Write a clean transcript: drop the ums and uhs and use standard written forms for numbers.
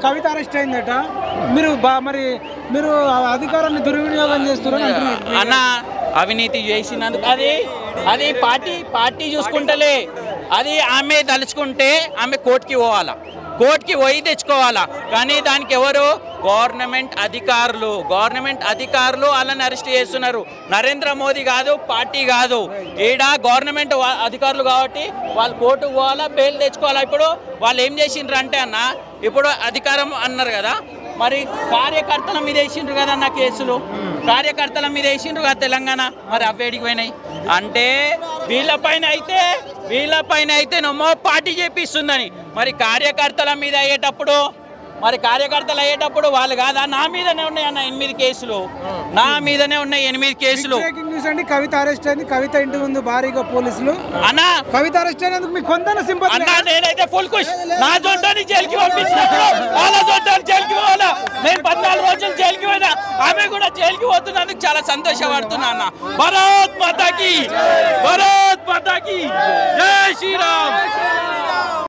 కవిత arrest అయిందట. మీరు మరి మీరు అధికారాన్ని దుర్వినియోగం చేస్తున్నారు అన్న. అవినీతి చేసినందుకు అది పార్టీ చూసుకుంటలే. అది ఆమె తలుచుకుంటే ఆమె కోర్టుకి పోయి తెచ్చుకోవాలా. కానీ దానికి ఎవరు? గవర్నమెంట్ అధికారులు వాళ్ళని అరెస్ట్ చేస్తున్నారు. నరేంద్ర మోదీ కాదు, పార్టీ కాదు. ఈడ గవర్నమెంట్ అధికారులు కాబట్టి వాళ్ళు కోర్టుకు పోవాలా, బెయిల్ తెచ్చుకోవాలా. ఇప్పుడు వాళ్ళు ఏం చేసిండ్రు అంటే అన్న, ఇప్పుడు అధికారం అన్నారు కదా, మరి కార్యకర్తల మీద వేసిండ్రు కదా అన్న కేసులు. కార్యకర్తల మీద వేసిండ్రు కదా తెలంగాణ. మరి అవేడికి పోయినాయి అంటే వీళ్ళపైన అయితే నమ్మో పార్టీ చేపిస్తుందని. మరి కార్యకర్తల మీద అయ్యేటప్పుడు వాళ్ళు కాదా? నా మీదనే ఉన్నాయి అన్న 8 కేసులు. నా మీదనే ఉన్నాయి 8 కేసులు. కవిత అరెస్ట్ అయింది. కవిత ఇంటి ముందు భారీగా పోలీసులు అన్న. కవిత అరెస్ట్ అయినందుకు మీకు కొంత సింపతి అన్న. నేనైతే ఫుల్ ఖుష్. నా జొంటని జైలుకి పంపించినప్పుడు వాళ్ళ జొంటని జైలుకి పోవాలా. నేను 14 రోజులు జైలుకి పోయినా, ఆమె కూడా జైలుకి పోతున్నందుకు చాలా సంతోషపడుతున్నా అన్న. భారత్ మాతాకి జై శ్రీరామ్.